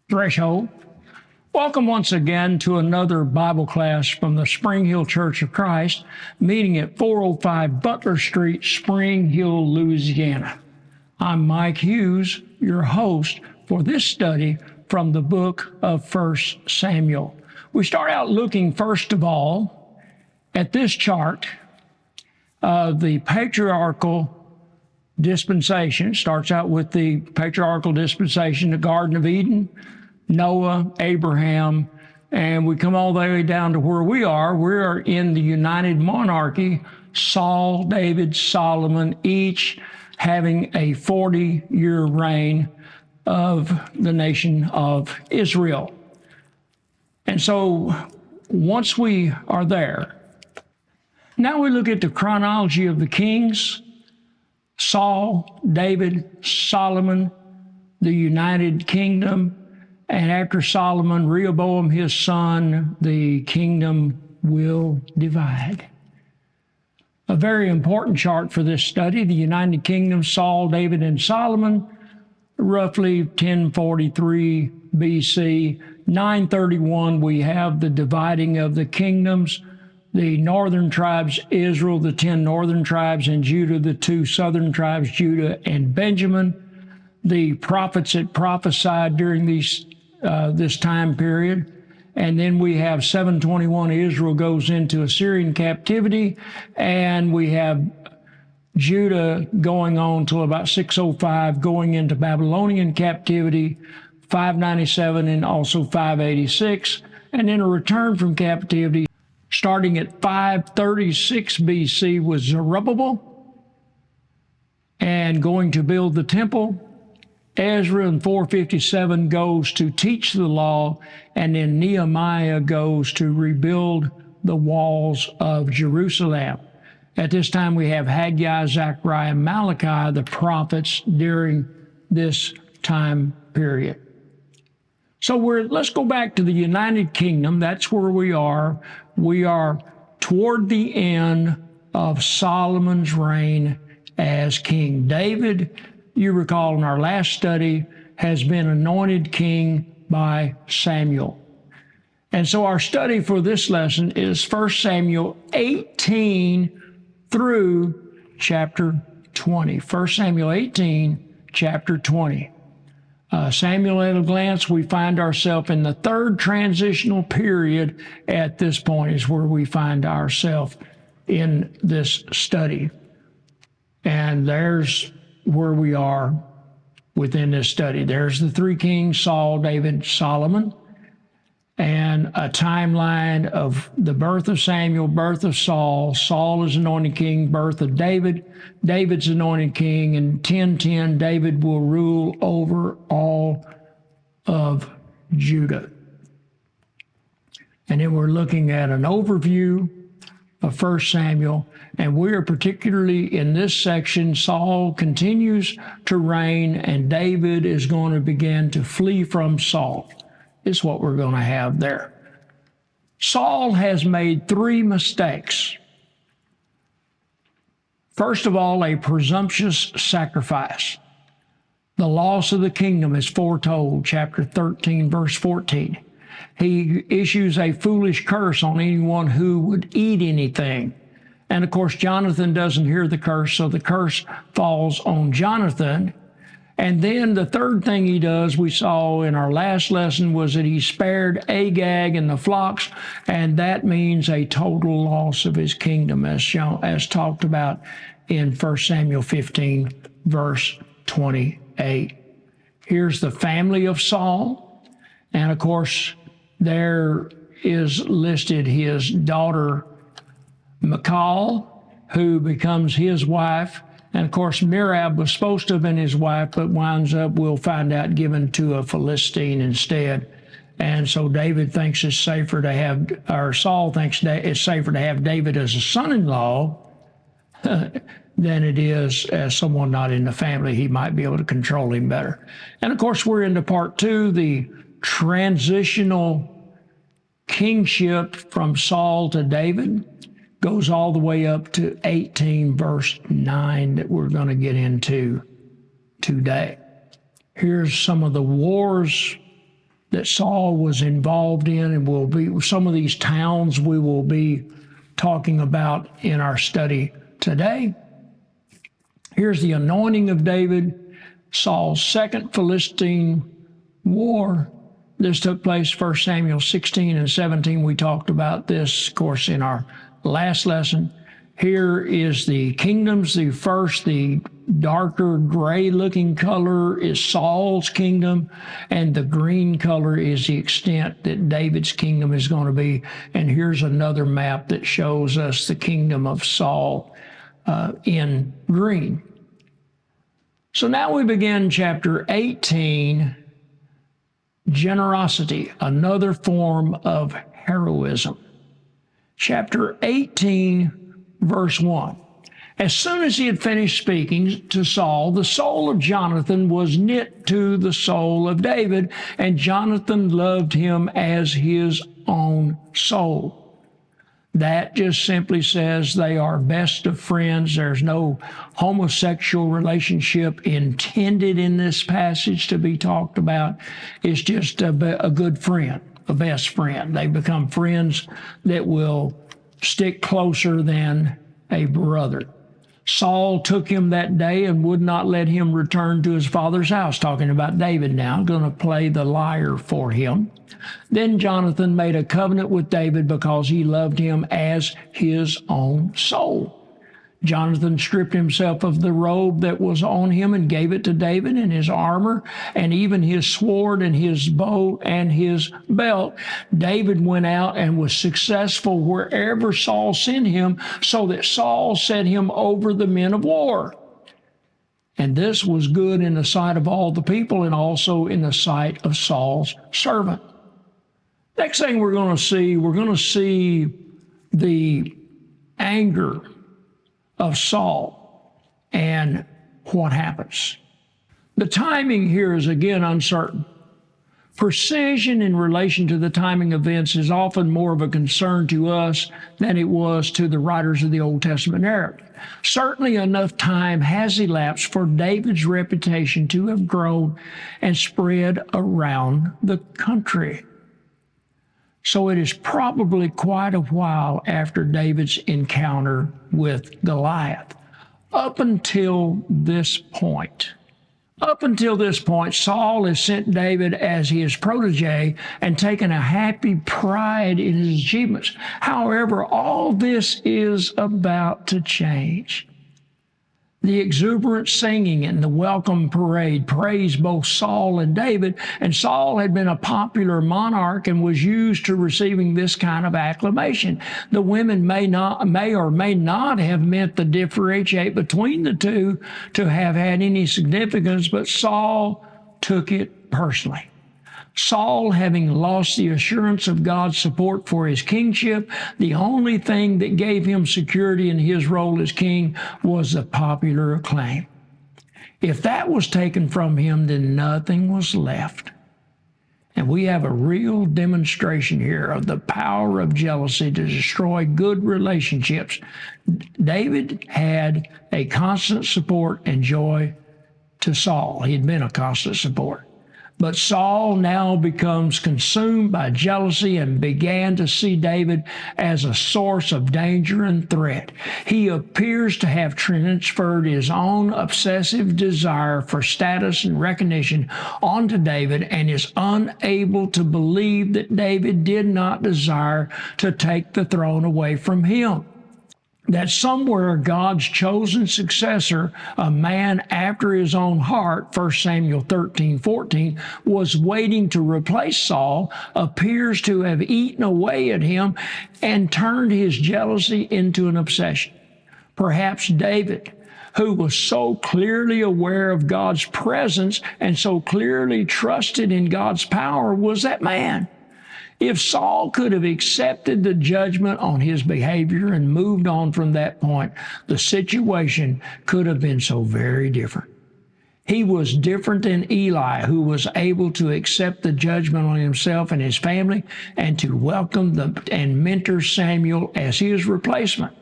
Threshold. Welcome once again to another Bible class from the Spring Hill Church of Christ, meeting at 405 Butler Street, Spring Hill, Louisiana. I'm Mike Hughes, your host for this study from the book of 1 Samuel. We start out looking, first of all, at this chart of the patriarchal dispensation. It starts out with the patriarchal dispensation, the Garden of Eden, Noah, Abraham, and we come all the way down to where we are. We are in the united monarchy, Saul, David, Solomon, each having a 40-year reign of the nation of Israel. And so once we are there, now we look at the chronology of the kings: Saul, David, Solomon, the United Kingdom, and after Solomon, Rehoboam, his son, the kingdom will divide. A very important chart for this study: the United Kingdom, Saul, David, and Solomon, roughly 1043 BC. 931, we have the dividing of the kingdoms. The northern tribes, Israel, the 10 northern tribes, and Judah, the 2 southern tribes, Judah and Benjamin. The prophets that prophesied during this time period. And then we have 721, Israel goes into Assyrian captivity, and we have Judah going on till about 605, going into Babylonian captivity, 597 and also 586, and then a return from captivity starting at 536 BC with Zerubbabel and going to build the temple. Ezra in 457 goes to teach the law, and then Nehemiah goes to rebuild the walls of Jerusalem. At this time, we have Haggai, Zechariah, and Malachi, the prophets, during this time period. So let's go back to the United Kingdom. That's where we are. We are toward the end of Solomon's reign as king. David, you recall in our last study, has been anointed king by Samuel. And so our study for this lesson is 1 Samuel 18 through chapter 20. 1 Samuel 18, chapter 20. Samuel at a glance, we find ourselves in the third transitional period at this point is where we find ourselves in this study. And there's where we are within this study. There's the 3 kings, Saul, David, Solomon, and a timeline of the birth of Samuel, birth of Saul. Saul is anointed king, birth of David. David's anointed king, and 1010, David will rule over all of Judah. And then we're looking at an overview of 1 Samuel, and we are particularly in this section. Saul continues to reign, and David is going to begin to flee from Saul. Is what we're going to have there. Saul has made 3 mistakes. First of all, a presumptuous sacrifice. The loss of the kingdom is foretold, chapter 13, verse 14. He issues a foolish curse on anyone who would eat anything. And of course, Jonathan doesn't hear the curse, so the curse falls on Jonathan. And then the third thing he does, we saw in our last lesson, was that he spared Agag and the flocks, and that means a total loss of his kingdom, as talked about in 1 Samuel 15, verse 28. Here's the family of Saul, and of course, there is listed his daughter Michal, who becomes his wife. And of course, Merab was supposed to have been his wife, but winds up, we'll find out, given to a Philistine instead. And so David thinks it's safer to have, or Saul thinks it's safer to have David as a son-in-law than it is as someone not in the family. He might be able to control him better. And of course, we're into part 2, the transitional kingship from Saul to David. Goes all the way up to 18, verse 9, that we're going to get into today. Here's some of the wars that Saul was involved in, and will be some of these towns we will be talking about in our study today. Here's the anointing of David, Saul's second Philistine war. This took place 1 Samuel 16 and 17. We talked about this, of course, in our last lesson. Here is the kingdoms. The darker gray-looking color is Saul's kingdom, and the green color is the extent that David's kingdom is going to be. And here's another map that shows us the kingdom of Saul in green. So now we begin chapter 18, generosity, another form of heroism. Chapter 18, verse 1. As soon as he had finished speaking to Saul, the soul of Jonathan was knit to the soul of David, and Jonathan loved him as his own soul. That just simply says they are best of friends. There's no homosexual relationship intended in this passage to be talked about. It's just a good friend, a best friend. They become friends that will stick closer than a brother. Saul took him that day and would not let him return to his father's house. Talking about David now, going to play the liar for him. Then Jonathan made a covenant with David because he loved him as his own soul. Jonathan stripped himself of the robe that was on him and gave it to David, and his armor, and even his sword and his bow and his belt. David went out and was successful wherever Saul sent him, so that Saul set him over the men of war. And this was good in the sight of all the people, and also in the sight of Saul's servant. Next thing we're going to see the anger of Saul and what happens. The timing here is again uncertain. Precision in relation to the timing of events is often more of a concern to us than it was to the writers of the Old Testament narrative. Certainly enough time has elapsed for David's reputation to have grown and spread around the country. So it is probably quite a while after David's encounter with Goliath. Up until this point, Saul has sent David as his protege and taken a happy pride in his achievements. However, all this is about to change. The exuberant singing and the welcome parade praised both Saul and David, and Saul had been a popular monarch and was used to receiving this kind of acclamation. The women may or may not have meant to differentiate between the two to have had any significance, but Saul took it personally. Saul, having lost the assurance of God's support for his kingship, the only thing that gave him security in his role as king was the popular acclaim. If that was taken from him, then nothing was left. And we have a real demonstration here of the power of jealousy to destroy good relationships. David had a constant support and joy to Saul. He had been a constant support. But Saul now becomes consumed by jealousy and began to see David as a source of danger and threat. He appears to have transferred his own obsessive desire for status and recognition onto David and is unable to believe that David did not desire to take the throne away from him. That somewhere God's chosen successor, a man after his own heart, 1 Samuel 13:14, was waiting to replace Saul, appears to have eaten away at him and turned his jealousy into an obsession. Perhaps David, who was so clearly aware of God's presence and so clearly trusted in God's power, was that man. If Saul could have accepted the judgment on his behavior and moved on from that point, the situation could have been so very different. He was different than Eli, who was able to accept the judgment on himself and his family and to welcome and mentor Samuel as his replacement.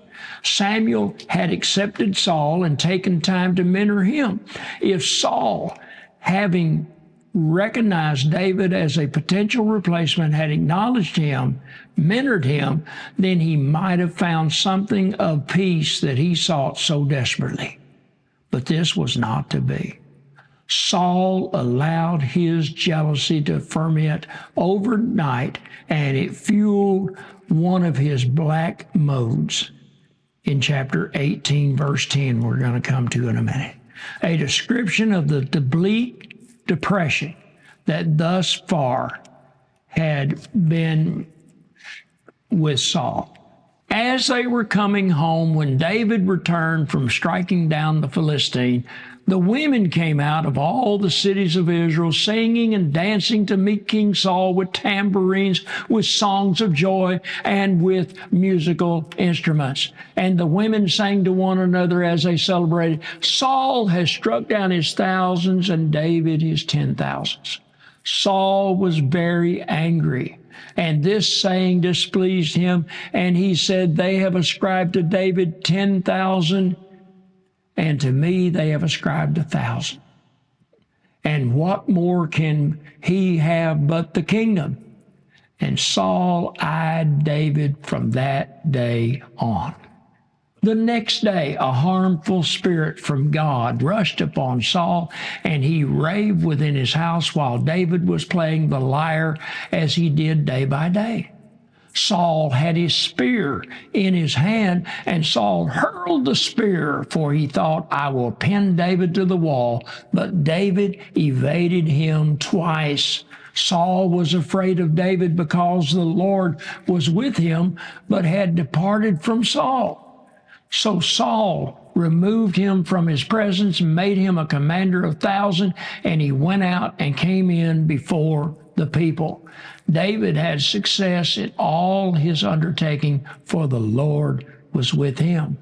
Samuel had accepted Saul and taken time to mentor him. If Saul, having recognized David as a potential replacement, had acknowledged him, mentored him, then he might have found something of peace that he sought so desperately. But this was not to be. Saul allowed his jealousy to ferment overnight, and it fueled one of his black modes. In chapter 18, verse 10, we're going to come to in a minute. A description of the bleak depression that thus far had been with Saul. As they were coming home, when David returned from striking down the Philistine, the women came out of all the cities of Israel, singing and dancing to meet King Saul with tambourines, with songs of joy, and with musical instruments. And the women sang to one another as they celebrated, Saul has struck down his thousands and David his 10,000s. Saul was very angry, and this saying displeased him, and he said, they have ascribed to David 10,000, and to me they have ascribed 1,000. And what more can he have but the kingdom? And Saul eyed David from that day on. The next day, a harmful spirit from God rushed upon Saul, and he raved within his house while David was playing the lyre as he did day by day. Saul had his spear in his hand, and Saul hurled the spear, for he thought, I will pin David to the wall. But David evaded him twice. Saul was afraid of David because the Lord was with him, but had departed from Saul. So Saul removed him from his presence and made him a commander of 1,000, and he went out and came in before the people. David had success in all his undertaking, for the Lord was with him.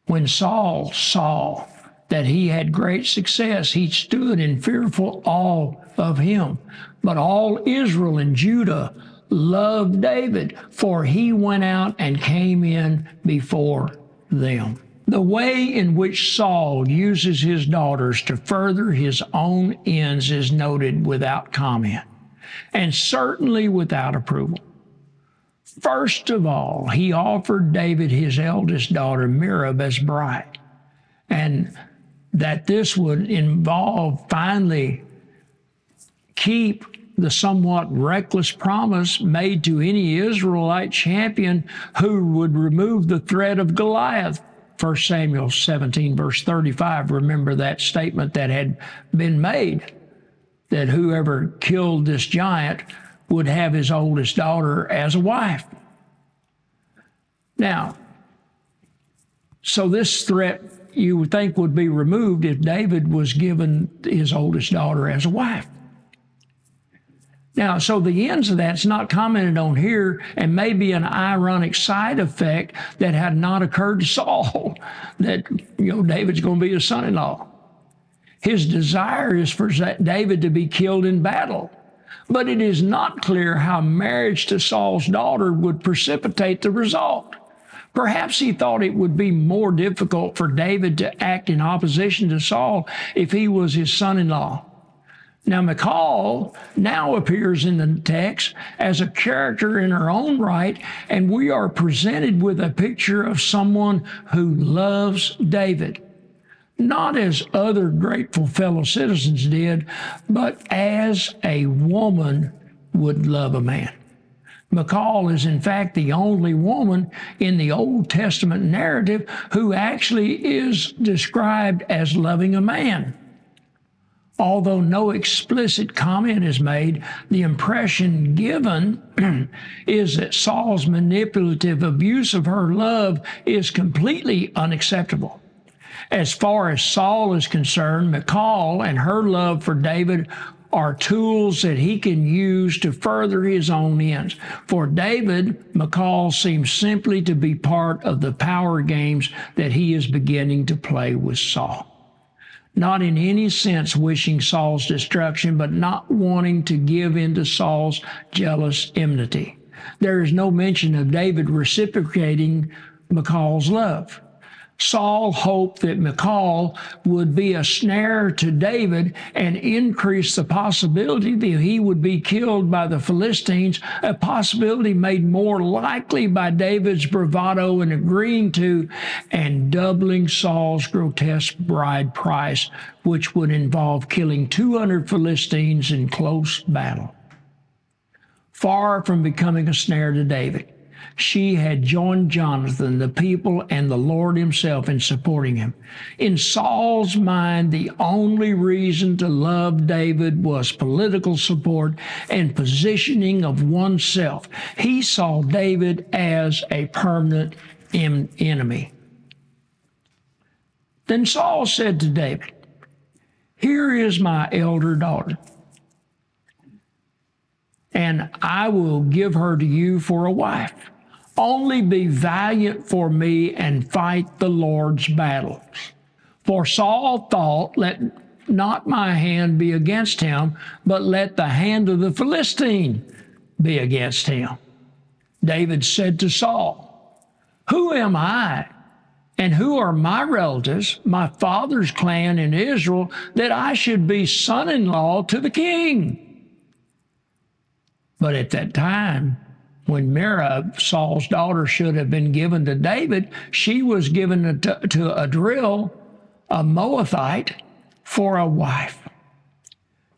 When Saul saw that he had great success, he stood in fearful awe of him. But all Israel and Judah loved David, for he went out and came in before them. The way in which Saul uses his daughters to further his own ends is noted without comment, and certainly without approval. First of all, he offered David his eldest daughter, Merab, as bride, and that this would involve finally keep the somewhat reckless promise made to any Israelite champion who would remove the threat of Goliath. 1 Samuel 17, verse 35, remember that statement that had been made, that whoever killed this giant would have his oldest daughter as a wife. Now, so this threat you would think would be removed if David was given his oldest daughter as a wife. Now, so the ends of that's not commented on here, and maybe an ironic side effect that had not occurred to Saul, that, David's going to be his son-in-law. His desire is for David to be killed in battle, but it is not clear how marriage to Saul's daughter would precipitate the result. Perhaps he thought it would be more difficult for David to act in opposition to Saul if he was his son-in-law. Now, Michal now appears in the text as a character in her own right, and we are presented with a picture of someone who loves David, not as other grateful fellow citizens did, but as a woman would love a man. Michal is, in fact, the only woman in the Old Testament narrative who actually is described as loving a man. Although no explicit comment is made, the impression given is that Saul's manipulative abuse of her love is completely unacceptable. As far as Saul is concerned, Michal and her love for David are tools that he can use to further his own ends. For David, Michal seems simply to be part of the power games that he is beginning to play with Saul. Not in any sense wishing Saul's destruction, but not wanting to give in to Saul's jealous enmity. There is no mention of David reciprocating Michal's love. Saul hoped that Michal would be a snare to David and increase the possibility that he would be killed by the Philistines, a possibility made more likely by David's bravado in agreeing to and doubling Saul's grotesque bride price, which would involve killing 200 Philistines in close battle. Far from becoming a snare to David, she had joined Jonathan, the people, and the Lord himself in supporting him. In Saul's mind, the only reason to love David was political support and positioning of oneself. He saw David as a permanent enemy. Then Saul said to David, "Here is my elder daughter, and I will give her to you for a wife. Only be valiant for me and fight the Lord's battles." For Saul thought, "Let not my hand be against him, but let the hand of the Philistine be against him." David said to Saul, "Who am I, and who are my relatives, my father's clan in Israel, that I should be son-in-law to the king?" But at that time, when Merab, Saul's daughter, should have been given to David, she was given to Adriel, a Moabite, for a wife.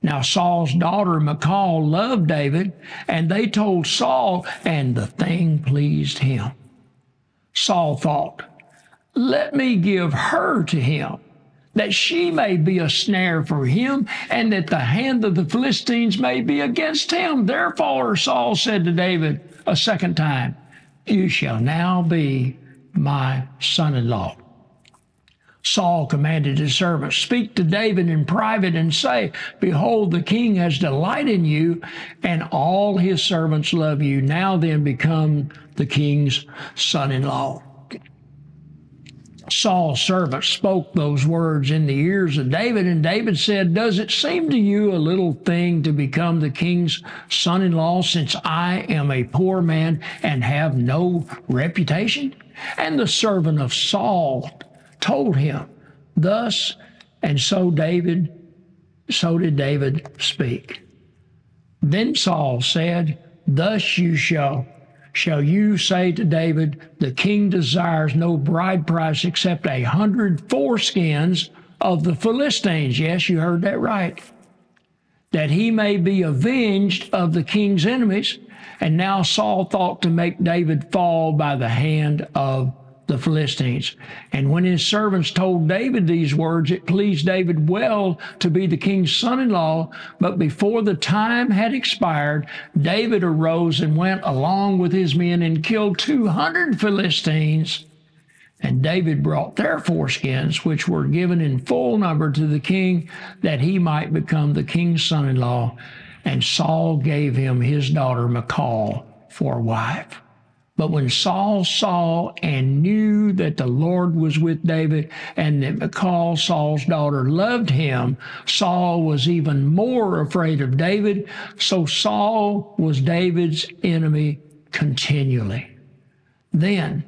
Now Saul's daughter Michal loved David, and they told Saul, and the thing pleased him. Saul thought, "Let me give her to him, that she may be a snare for him, and that the hand of the Philistines may be against him." Therefore Saul said to David a second time, "You shall now be my son-in-law." Saul commanded his servants, "Speak to David in private and say, 'Behold, the king has delight in you, and all his servants love you. Now then become the king's son-in-law.'" Saul's servant spoke those words in the ears of David, and David said, "Does it seem to you a little thing to become the king's son-in-law, since I am a poor man and have no reputation?" And the servant of Saul told him thus, and so did David speak. Then Saul said, "Thus shall you say to David, the king desires no bride price except 100 foreskins of the Philistines." Yes, you heard that right. "That he may be avenged of the king's enemies." And now Saul thought to make David fall by the hand of the Philistines. And when his servants told David these words, it pleased David well to be the king's son-in-law. But before the time had expired, David arose and went along with his men and killed 200 Philistines. And David brought their foreskins, which were given in full number to the king, that he might become the king's son-in-law. And Saul gave him his daughter Michal for wife. But when Saul saw and knew that the Lord was with David, and that Michal, Saul's daughter, loved him, Saul was even more afraid of David. So Saul was David's enemy continually. Then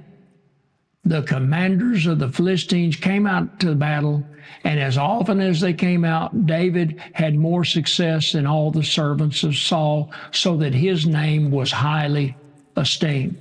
the commanders of the Philistines came out to battle, and as often as they came out, David had more success than all the servants of Saul, so that his name was highly esteemed.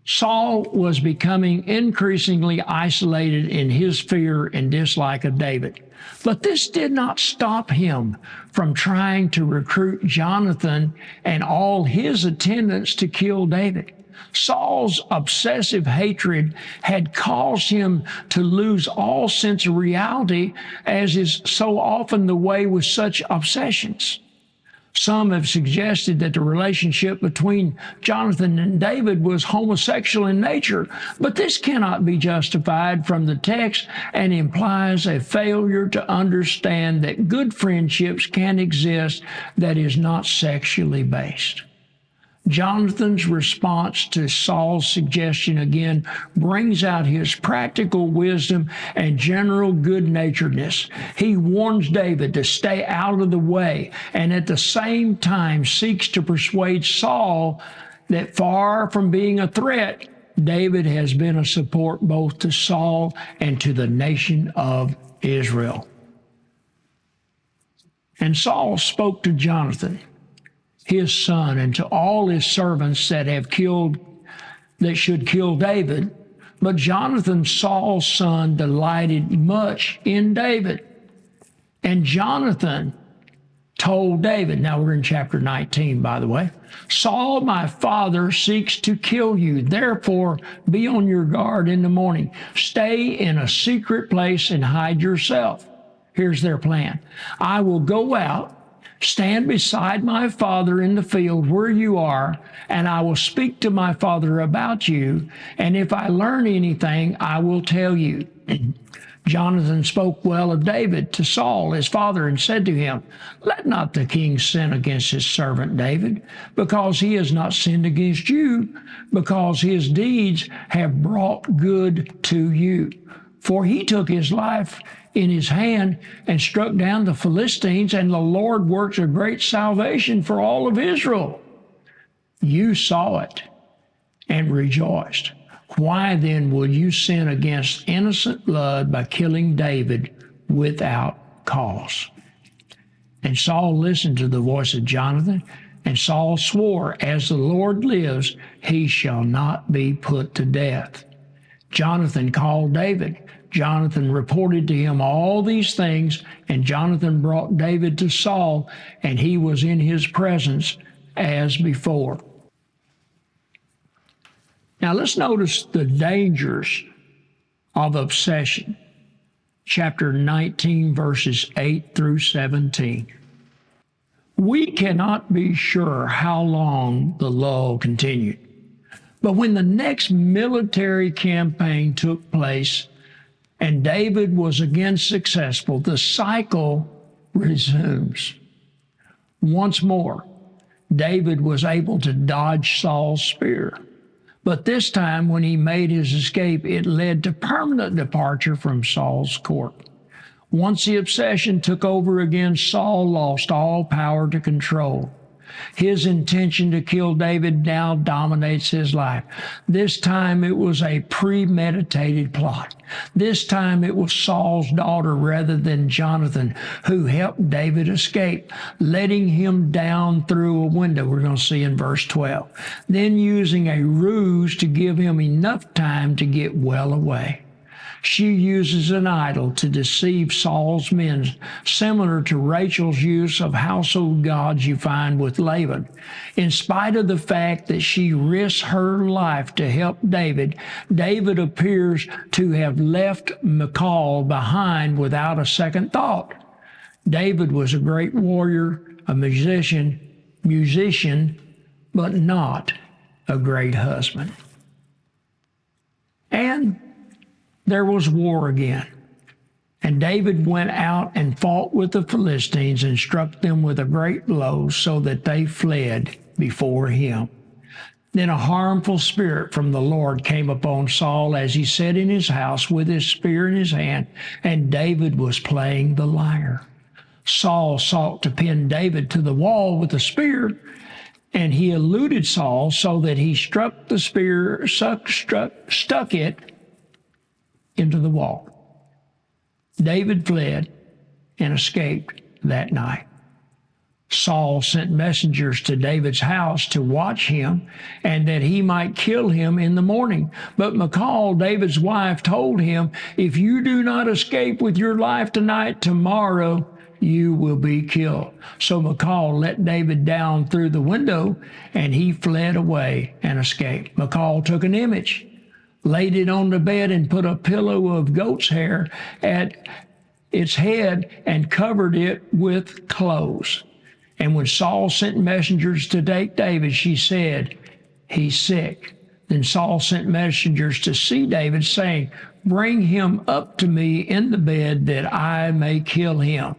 Saul was becoming increasingly isolated in his fear and dislike of David. But this did not stop him from trying to recruit Jonathan and all his attendants to kill David. Saul's obsessive hatred had caused him to lose all sense of reality, as is so often the way with such obsessions. Some have suggested that the relationship between Jonathan and David was homosexual in nature, but this cannot be justified from the text and implies a failure to understand that good friendships can exist that is not sexually based. Jonathan's response to Saul's suggestion again brings out his practical wisdom and general good-naturedness. He warns David to stay out of the way, and at the same time seeks to persuade Saul that far from being a threat, David has been a support both to Saul and to the nation of Israel. And Saul spoke to Jonathan, his son, and to all his servants that should kill David. But Jonathan, Saul's son, delighted much in David. And Jonathan told David, now we're in chapter 19, by the way, Saul, my father, seeks to kill you. Therefore, be on your guard in the morning. Stay in a secret place and hide yourself. Here's their plan. I will go out, stand beside my father in the field where you are, and I will speak to my father about you. And if I learn anything, I will tell you. Jonathan spoke well of David to Saul, his father, and said to him, let not the king sin against his servant David, because he has not sinned against you, because his deeds have brought good to you. For he took his life in his hand and struck down the Philistines, and the Lord works a great salvation for all of Israel. You saw it and rejoiced. Why then will you sin against innocent blood by killing David without cause? And Saul listened to the voice of Jonathan, and Saul swore, as the Lord lives, he shall not be put to death. Jonathan called David. Jonathan reported to him all these things, and Jonathan brought David to Saul, and he was in his presence as before. Now let's notice the dangers of obsession. Chapter 19, verses 8 through 17. We cannot be sure how long the lull continued. But when the next military campaign took place and David was again successful, the cycle resumes. Once more, David was able to dodge Saul's spear. But this time, when he made his escape, it led to permanent departure from Saul's court. Once the obsession took over again, Saul lost all power to control. His intention to kill David now dominates his life. This time it was a premeditated plot. This time it was Saul's daughter rather than Jonathan who helped David escape, letting him down through a window, we're going to see in verse 12. Then using a ruse to give him enough time to get well away. She uses an idol to deceive Saul's men, similar to Rachel's use of household gods you find with Laban. In spite of the fact that she risks her life to help David, David appears to have left Michal behind without a second thought. David was a great warrior, a musician, but not a great husband. And there was war again. And David went out and fought with the Philistines and struck them with a great blow so that they fled before him. Then a harmful spirit from the Lord came upon Saul as he sat in his house with his spear in his hand, and David was playing the lyre. Saul sought to pin David to the wall with a spear, and he eluded Saul so that he struck the spear, stuck it into the wall. David fled and escaped that night. Saul sent messengers to David's house to watch him and that he might kill him in the morning. But Michal, David's wife, told him, if you do not escape with your life tonight, tomorrow you will be killed. So Michal let David down through the window, and he fled away and escaped. Michal took an image, laid it on the bed, and put a pillow of goat's hair at its head and covered it with clothes. And when Saul sent messengers to take David, she said, he's sick. Then Saul sent messengers to see David, saying, bring him up to me in the bed that I may kill him.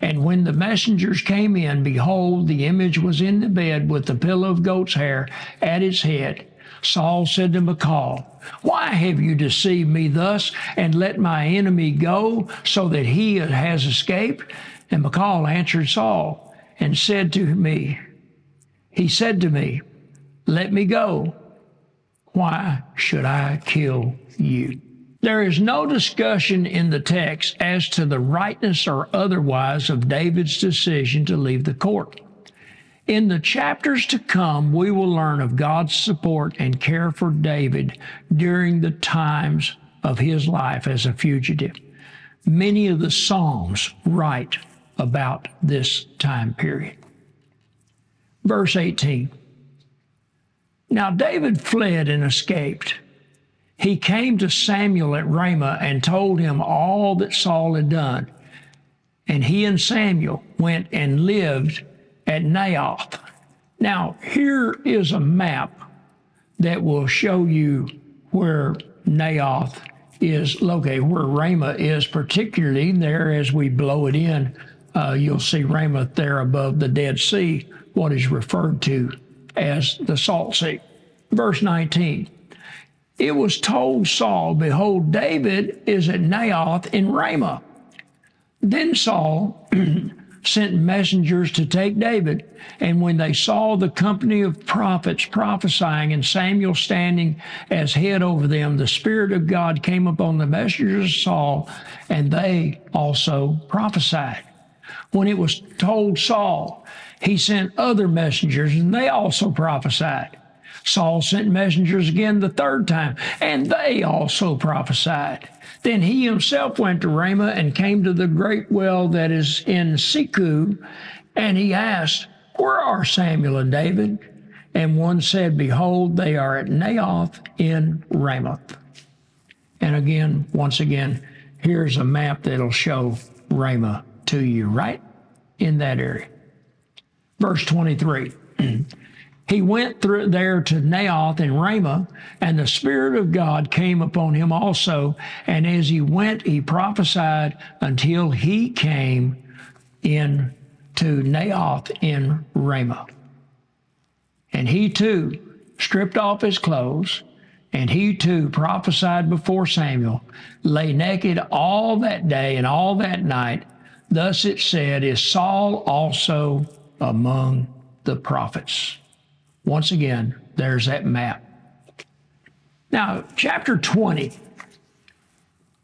And when the messengers came in, behold, the image was in the bed with the pillow of goat's hair at its head. Saul said to Michal, why have you deceived me thus and let my enemy go so that he has escaped? And Michal answered Saul and said to me, let me go. why should I kill you? There is no discussion in the text as to the rightness or otherwise of David's decision to leave the court. In the chapters to come, we will learn of God's support and care for David during the times of his life as a fugitive. Many of the Psalms write about this time period. Verse 18. Now David fled and escaped. He came to Samuel at Ramah and told him all that Saul had done. And he and Samuel went and lived at Naioth. Now, here is a map that will show you where Naioth is located, where Ramah is, particularly there as we blow it in. You'll see Ramah there above the Dead Sea, what is referred to as the Salt Sea. Verse 19. It was told Saul, behold, David is at Naioth in Ramah. Then Saul sent messengers to take David, and when they saw the company of prophets prophesying and Samuel standing as head over them, the Spirit of God came upon the messengers of Saul, and they also prophesied. When it was told Saul, he sent other messengers, and they also prophesied. Saul sent messengers again the third time, and they also prophesied. Then he himself went to Ramah and came to the great well that is in Seku, and he asked, where are Samuel and David? And one said, behold, they are at Naioth in Ramah. And again, once again, here's a map that'll show Ramah to you, right in that area. Verse 23. He went through there to Naioth in Ramah, and the Spirit of God came upon him also. And as he went, he prophesied until he came in to Naioth in Ramah. And he too stripped off his clothes, and he too prophesied before Samuel, lay naked all that day and all that night. Thus it said, is Saul also among the prophets? Once again, there's that map. Now, chapter 20,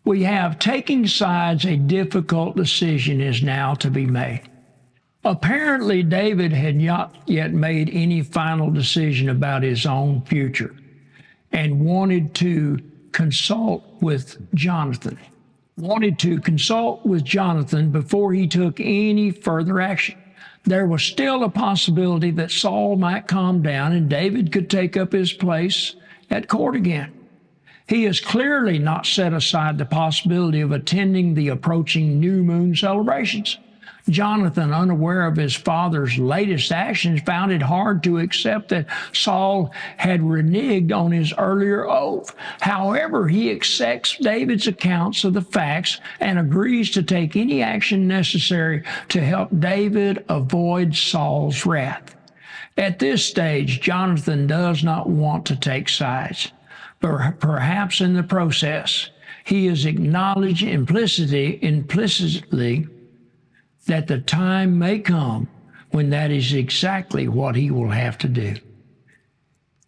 we have taking sides, a difficult decision is now to be made. Apparently, David had not yet made any final decision about his own future and wanted to consult with Jonathan. Before he took any further action. There was still a possibility that Saul might calm down and David could take up his place at court again. He has clearly not set aside the possibility of attending the approaching new moon celebrations. Jonathan, unaware of his father's latest actions, found it hard to accept that Saul had reneged on his earlier oath. However, he accepts David's accounts of the facts and agrees to take any action necessary to help David avoid Saul's wrath. At this stage, Jonathan does not want to take sides, but perhaps in the process, he is acknowledging implicitly that the time may come when that is exactly what he will have to do.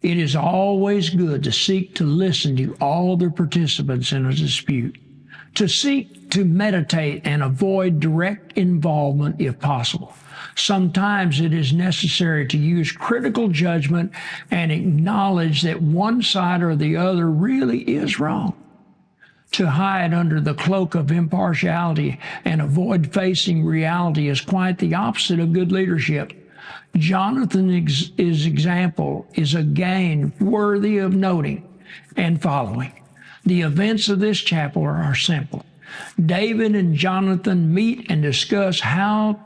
It is always good to seek to listen to all the participants in a dispute, to seek to meditate and avoid direct involvement if possible. Sometimes it is necessary to use critical judgment and acknowledge that one side or the other really is wrong. To hide under the cloak of impartiality and avoid facing reality is quite the opposite of good leadership. Jonathan's example is again worthy of noting and following. The events of this chapter are simple. David and Jonathan meet and discuss how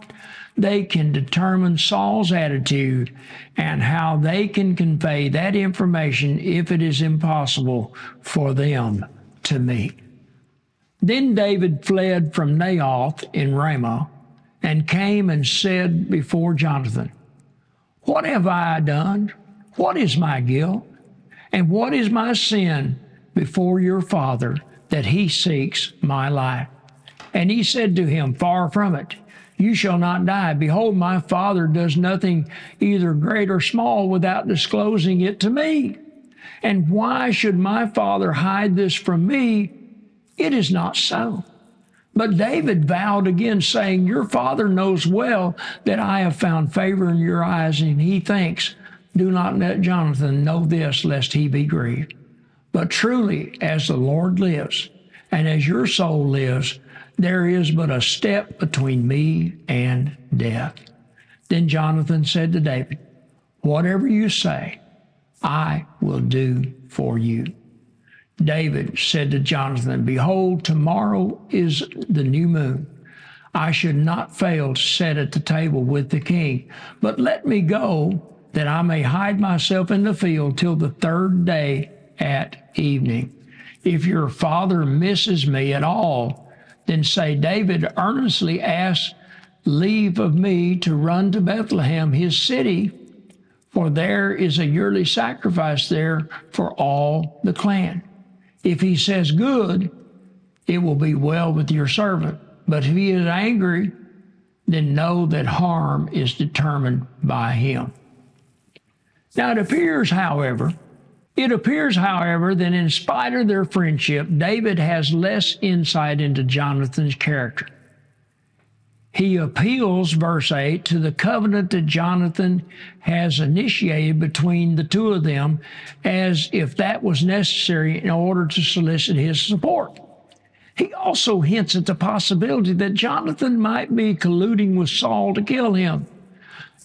they can determine Saul's attitude and how they can convey that information if it is impossible for them to meet. Then David fled from Naioth in Ramah and came and said before Jonathan, what have I done? What is my guilt? And what is my sin before your father that he seeks my life? And he said to him, far from it. You shall not die. Behold, my father does nothing either great or small without disclosing it to me. And why should my father hide this from me? It is not so. But David vowed again, saying, your father knows well that I have found favor in your eyes, and he thinks, do not let Jonathan know this, lest he be grieved. But truly, as the Lord lives, and as your soul lives, there is but a step between me and death. Then Jonathan said to David, whatever you say, I will do for you. David said to Jonathan, behold, tomorrow is the new moon. I should not fail to sit at the table with the king, but let me go that I may hide myself in the field till the third day at evening. If your father misses me at all, then say, David earnestly asked leave of me to run to Bethlehem, his city, for there is a yearly sacrifice there for all the clan. If he says good, it will be well with your servant. But if he is angry, then know that harm is determined by him. Now it appears, however, that in spite of their friendship, David has less insight into Jonathan's character. He appeals, verse 8, to the covenant that Jonathan has initiated between the two of them, as if that was necessary in order to solicit his support. He also hints at the possibility that Jonathan might be colluding with Saul to kill him.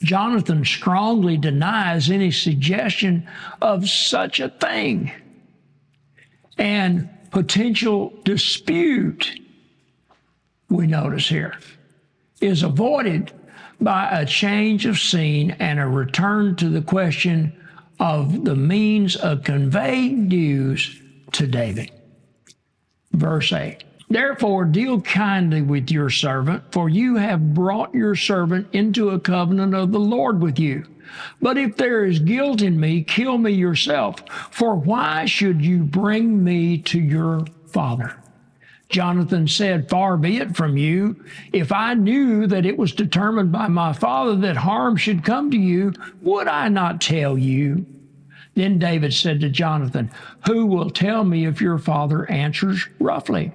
Jonathan strongly denies any suggestion of such a thing. And potential dispute, we notice here, is avoided by a change of scene and a return to the question of the means of conveying news to David. Verse 8, therefore deal kindly with your servant, for you have brought your servant into a covenant of the Lord with you. But if there is guilt in me, kill me yourself, for why should you bring me to your father? Jonathan said, far be it from you. If I knew that it was determined by my father that harm should come to you, would I not tell you? Then David said to Jonathan, who will tell me if your father answers roughly?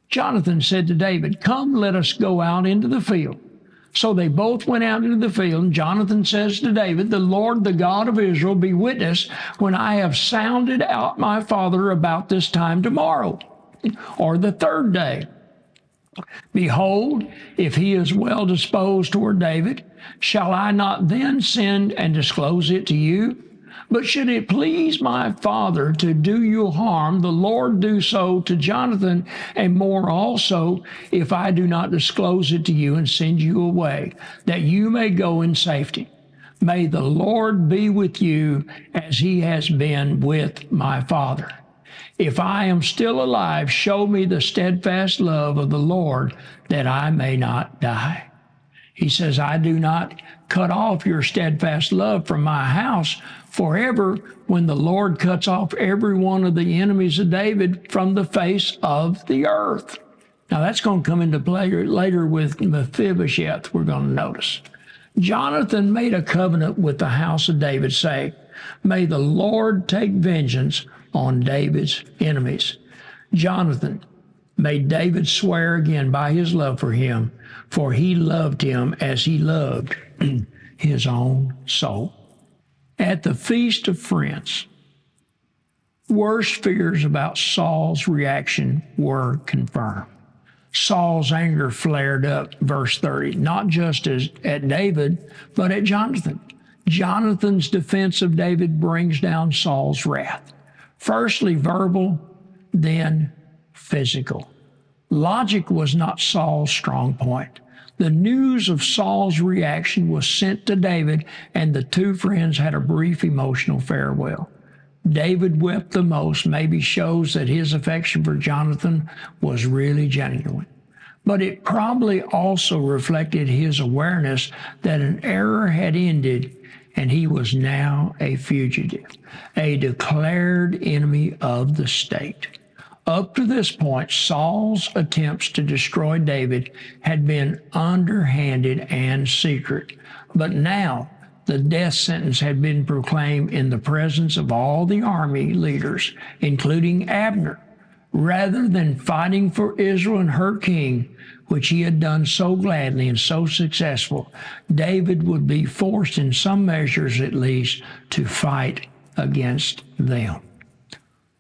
Jonathan said to David, come, let us go out into the field. So they both went out into the field, and Jonathan says to David, the Lord, the God of Israel, be witness when I have sounded out my father about this time tomorrow, or the third day. Behold, if he is well disposed toward David, shall I not then send and disclose it to you? But should it please my father to do you harm, the Lord do so to Jonathan, and more also, if I do not disclose it to you and send you away, that you may go in safety. May the Lord be with you as he has been with my father. If I am still alive, show me the steadfast love of the Lord, that I may not die. He says, I do not cut off your steadfast love from my house forever, when the Lord cuts off every one of the enemies of David from the face of the earth. Now that's going to come into play later with Mephibosheth, we're going to notice. Jonathan made a covenant with the house of David, saying, may the Lord take vengeance on David's enemies. Jonathan made David swear again by his love for him, for he loved him as he loved his own soul. At the Feast of Friends, worst fears about Saul's reaction were confirmed. Saul's anger flared up, verse 30, not just at David, but at Jonathan. Jonathan's defense of David brings down Saul's wrath. Firstly verbal, then physical. Logic was not Saul's strong point. The news of Saul's reaction was sent to David, and the two friends had a brief emotional farewell. David wept the most, maybe shows that his affection for Jonathan was really genuine. But it probably also reflected his awareness that an era had ended and he was now a fugitive, a declared enemy of the state. Up to this point, Saul's attempts to destroy David had been underhanded and secret. But now the death sentence had been proclaimed in the presence of all the army leaders, including Abner. Rather than fighting for Israel and her king, which he had done so gladly and so successful, David would be forced, in some measures at least, to fight against them.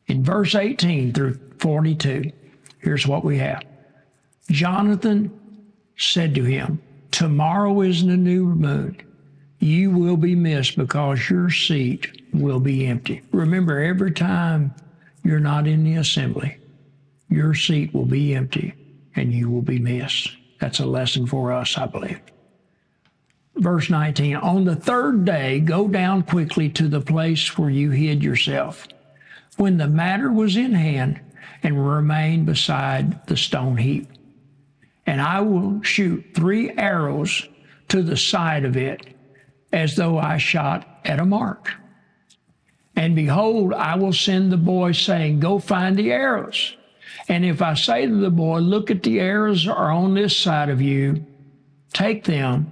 In verse 18 through 42, here's what we have. Jonathan said to him, "Tomorrow is the new moon. You will be missed because your seat will be empty." Remember, every time you're not in the assembly, your seat will be empty and you will be missed. That's a lesson for us, I believe. Verse 19, "On the third day, go down quickly to the place where you hid yourself, when the matter was in hand, and remain beside the stone heap. And I will shoot 3 arrows to the side of it, as though I shot at a mark. And behold, I will send the boy, saying, Go find the arrows. And if I say to the boy, Look, at the arrows are on this side of you, take them,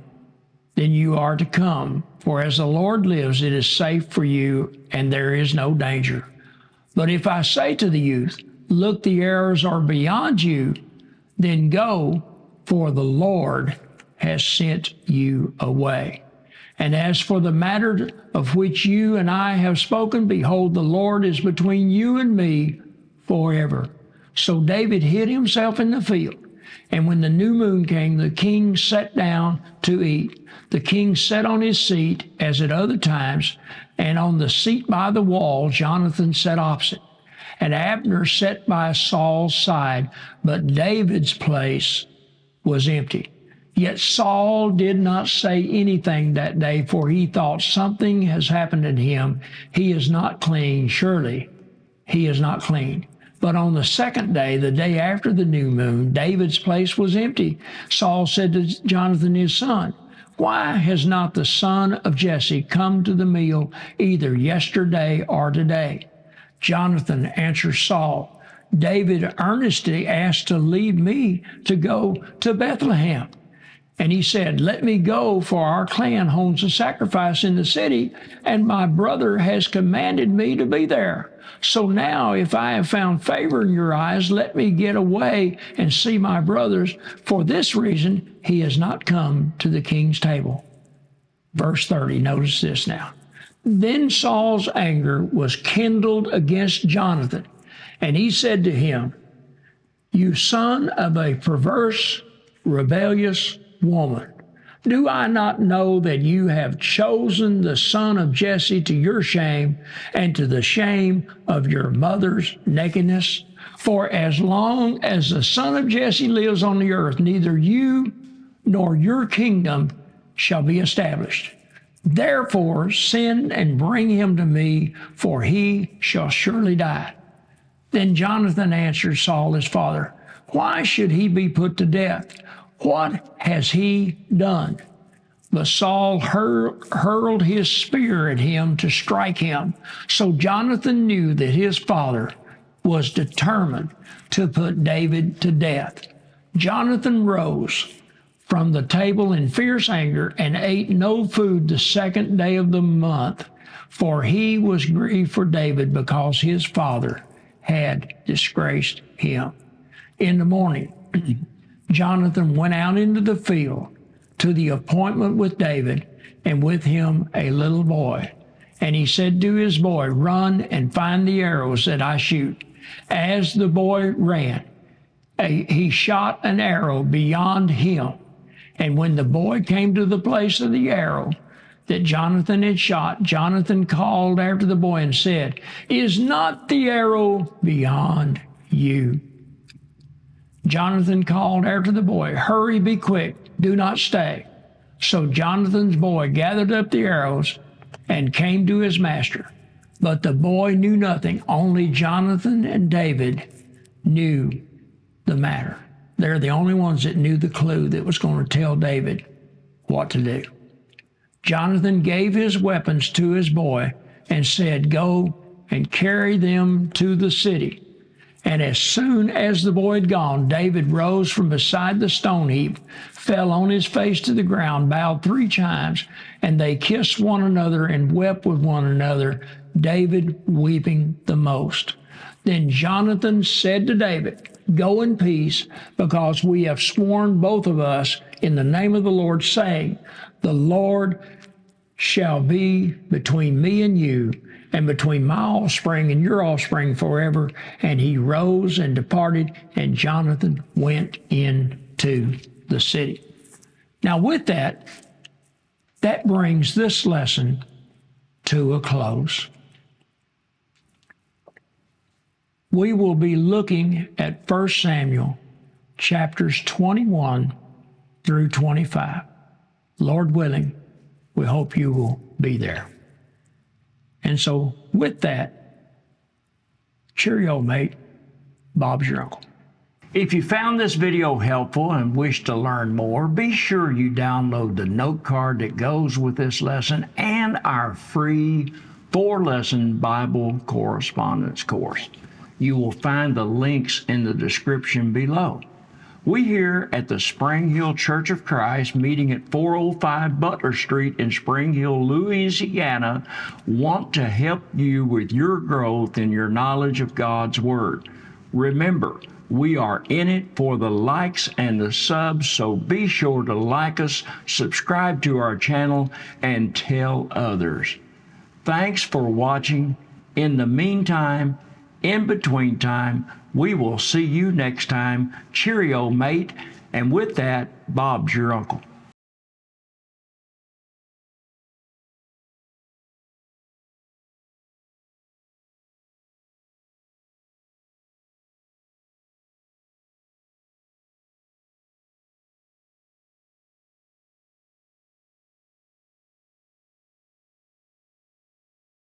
then you are to come. For as the Lord lives, it is safe for you, and there is no danger. But if I say to the youth, Look, the arrows are beyond you, then go, for the Lord has sent you away. And as for the matter of which you and I have spoken, behold, the Lord is between you and me forever." So David hid himself in the field. And when the new moon came, the king sat down to eat. The king sat on his seat, as at other times, and on the seat by the wall Jonathan sat opposite. And Abner sat by Saul's side, but David's place was empty. Yet Saul did not say anything that day, for he thought, Something has happened to him. He is not clean. Surely he is not clean. But on the second day, the day after the new moon, David's place was empty. Saul said to Jonathan his son, Why has not the son of Jesse come to the meal either yesterday or today? Jonathan answered Saul, David earnestly asked to leave me to go to Bethlehem. And he said, Let me go, for our clan holds a sacrifice in the city, and my brother has commanded me to be there. So now, if I have found favor in your eyes, let me get away and see my brothers. For this reason, he has not come to the king's table. Verse 30, notice this now. Then Saul's anger was kindled against Jonathan, and he said to him, You son of a perverse, rebellious woman, do I not know that you have chosen the son of Jesse to your shame and to the shame of your mother's nakedness? For as long as the son of Jesse lives on the earth, neither you nor your kingdom shall be established. Therefore send and bring him to me, for he shall surely die. Then Jonathan answered Saul his father, Why should he be put to death? What has he done? But Saul hurled his spear at him to strike him. So Jonathan knew that his father was determined to put David to death. Jonathan rose from the table in fierce anger and ate no food the second day of the month, for he was grieved for David because his father had disgraced him. In the morning, Jonathan went out into the field to the appointment with David, and with him a little boy. And he said to his boy, Run and find the arrows that I shoot. As the boy ran, he shot an arrow beyond him. And when the boy came to the place of the arrow that Jonathan had shot, Jonathan called after the boy and said, Is not the arrow beyond you? Jonathan called after the boy, Hurry, be quick, do not stay. So Jonathan's boy gathered up the arrows and came to his master. But the boy knew nothing. Only Jonathan and David knew the matter. They're the only ones that knew the clue that was going to tell David what to do. Jonathan gave his weapons to his boy and said, Go and carry them to the city. And as soon as the boy had gone, David rose from beside the stone heap, fell on his face to the ground, bowed 3 times, and they kissed one another and wept with one another, David weeping the most. Then Jonathan said to David, "Go in peace, because we have sworn both of us in the name of the Lord, saying, the Lord shall be between me and you, and between my offspring and your offspring forever." And he rose and departed, and Jonathan went into the city. Now with that brings this lesson to a close. We will be looking at 1 Samuel chapters 21 through 25. Lord willing, we hope you will be there. And so with that, cheerio, mate. Bob's your uncle. If you found this video helpful and wish to learn more, be sure you download the note card that goes with this lesson and our free 4-lesson Bible correspondence course. You will find the links in the description below. We here at the Spring Hill Church of Christ, meeting at 405 Butler Street in Spring Hill, Louisiana, want to help you with your growth in your knowledge of God's Word. Remember, we are in it for the likes and the subs, so be sure to like us, subscribe to our channel, and tell others. Thanks for watching. In the meantime, in between time, we will see you next time. Cheerio, mate. And with that, Bob's your uncle.